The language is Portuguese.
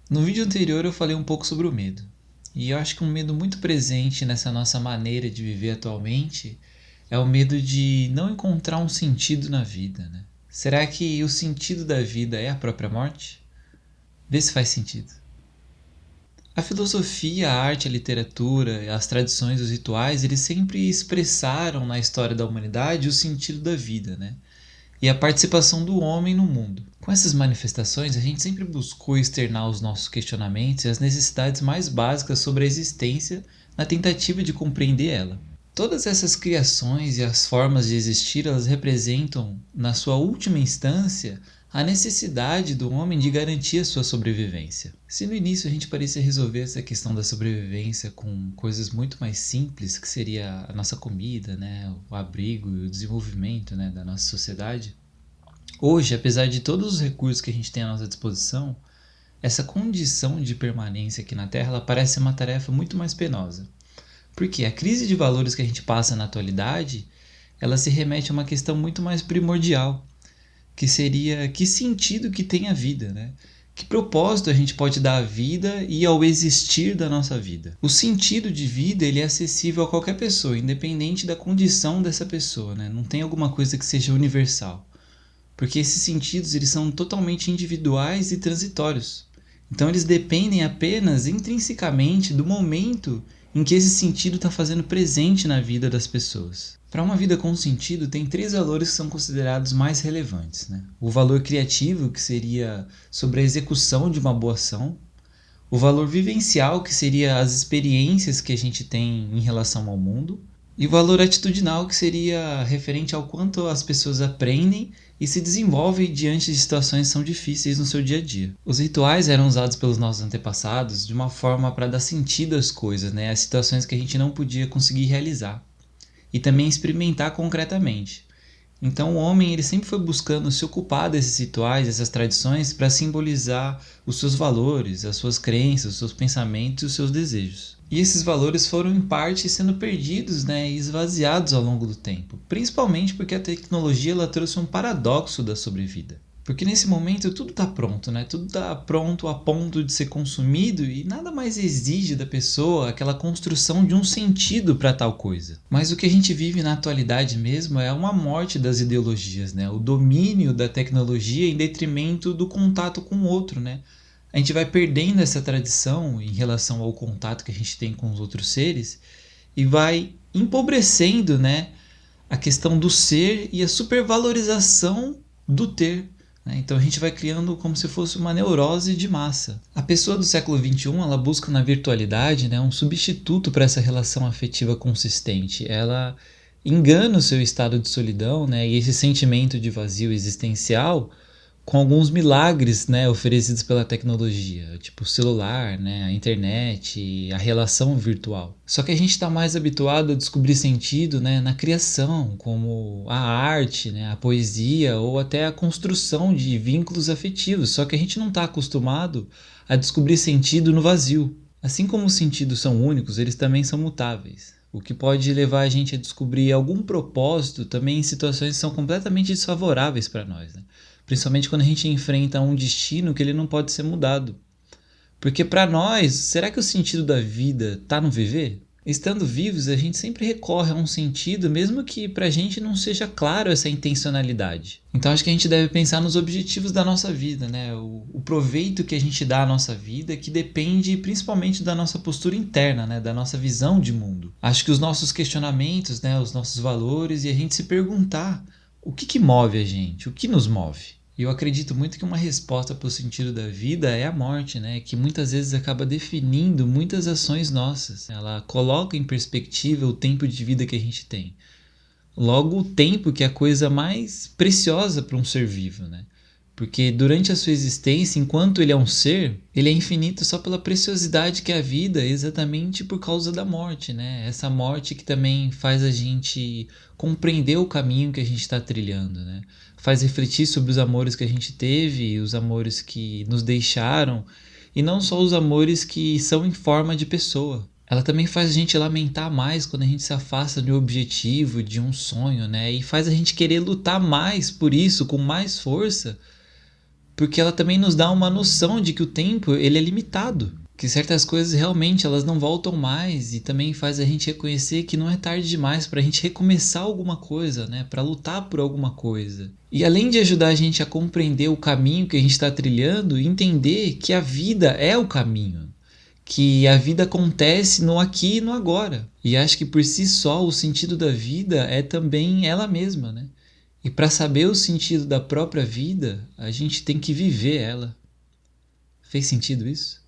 No vídeo anterior eu falei um pouco sobre o medo. E eu acho que um medo muito presente nessa nossa maneira de viver atualmente é o medo de não encontrar um sentido na vida, né? Será que o sentido da vida é a própria morte? Vê se faz sentido. A filosofia, a arte, a literatura, as tradições, os rituais, eles sempre expressaram na história da humanidade o sentido da vida, né? E a participação do homem no mundo. Com essas manifestações, a gente sempre buscou externar os nossos questionamentos e as necessidades mais básicas sobre a existência na tentativa de compreender ela. Todas essas criações e as formas de existir, elas representam, na sua última instância, a necessidade do homem de garantir a sua sobrevivência. Se no início a gente parecia resolver essa questão da sobrevivência com coisas muito mais simples, que seria a nossa comida, né, o abrigo e o desenvolvimento, né, da nossa sociedade, hoje, apesar de todos os recursos que a gente tem à nossa disposição, essa condição de permanência aqui na Terra ela parece uma tarefa muito mais penosa. Porque a crise de valores que a gente passa na atualidade, ela se remete a uma questão muito mais primordial, que seria que sentido que tem a vida, né? Que propósito a gente pode dar à vida e ao existir da nossa vida? O sentido de vida ele é acessível a qualquer pessoa, independente da condição dessa pessoa, né? Não tem alguma coisa que seja universal, porque esses sentidos eles são totalmente individuais e transitórios. Então eles dependem apenas intrinsecamente do momento em que esse sentido está fazendo presente na vida das pessoas. Para uma vida com sentido, tem três valores que são considerados mais relevantes, né? O valor criativo, que seria sobre a execução de uma boa ação. O valor vivencial, que seria as experiências que a gente tem em relação ao mundo. E o valor atitudinal, que seria referente ao quanto as pessoas aprendem e se desenvolvem diante de situações que são difíceis no seu dia a dia. Os rituais eram usados pelos nossos antepassados de uma forma para dar sentido às coisas, né? Às situações que a gente não podia conseguir realizar. E também experimentar concretamente. Então o homem ele sempre foi buscando se ocupar desses rituais, dessas tradições, para simbolizar os seus valores, as suas crenças, os seus pensamentos e os seus desejos. E esses valores foram em parte sendo perdidos, né, e esvaziados ao longo do tempo, principalmente porque a tecnologia ela trouxe um paradoxo da sobrevida. Porque nesse momento tudo está pronto, né? Tudo está pronto a ponto de ser consumido e nada mais exige da pessoa aquela construção de um sentido para tal coisa. Mas o que a gente vive na atualidade mesmo é uma morte das ideologias, né? O domínio da tecnologia em detrimento do contato com o outro, né? A gente vai perdendo essa tradição em relação ao contato que a gente tem com os outros seres e vai empobrecendo, né, a questão do ser e a supervalorização do ter. Então a gente vai criando como se fosse uma neurose de massa. A pessoa do século XXI ela busca na virtualidade, né, um substituto para essa relação afetiva consistente. Ela engana o seu estado de solidão, né, e esse sentimento de vazio existencial com alguns milagres, né, oferecidos pela tecnologia, tipo o celular, né, a internet, a relação virtual. Só que a gente está mais habituado a descobrir sentido, né, na criação, como a arte, né, a poesia ou até a construção de vínculos afetivos. Só que a gente não está acostumado a descobrir sentido no vazio. Assim como os sentidos são únicos, eles também são mutáveis. O que pode levar a gente a descobrir algum propósito também em situações que são completamente desfavoráveis para nós, né? Principalmente quando a gente enfrenta um destino que ele não pode ser mudado. Porque para nós, será que o sentido da vida está no viver? Estando vivos, a gente sempre recorre a um sentido, mesmo que para a gente não seja claro essa intencionalidade. Então acho que a gente deve pensar nos objetivos da nossa vida, né? O proveito que a gente dá à nossa vida, que depende principalmente da nossa postura interna, né? Da nossa visão de mundo. Acho que os nossos questionamentos, né? Os nossos valores e a gente se perguntar o que move a gente, o que nos move. E eu acredito muito que uma resposta para o sentido da vida é a morte, né? Que muitas vezes acaba definindo muitas ações nossas. Ela coloca em perspectiva o tempo de vida que a gente tem. Logo, o tempo que é a coisa mais preciosa para um ser vivo, né? Porque durante a sua existência, enquanto ele é um ser, ele é infinito só pela preciosidade que é a vida, exatamente por causa da morte, né? Essa morte que também faz a gente compreender o caminho que a gente está trilhando, né? Faz refletir sobre os amores que a gente teve, os amores que nos deixaram, e não só os amores que são em forma de pessoa. Ela também faz a gente lamentar mais quando a gente se afasta de um objetivo, de um sonho, né? E faz a gente querer lutar mais por isso, com mais força, porque ela também nos dá uma noção de que o tempo ele é limitado, que certas coisas realmente elas não voltam mais, e também faz a gente reconhecer que não é tarde demais para a gente recomeçar alguma coisa, né? Para lutar por alguma coisa. E além de ajudar a gente a compreender o caminho que a gente está trilhando, entender que a vida é o caminho, que a vida acontece no aqui e no agora. E acho que por si só o sentido da vida é também ela mesma, né? E para saber o sentido da própria vida, a gente tem que viver ela. Fez sentido isso?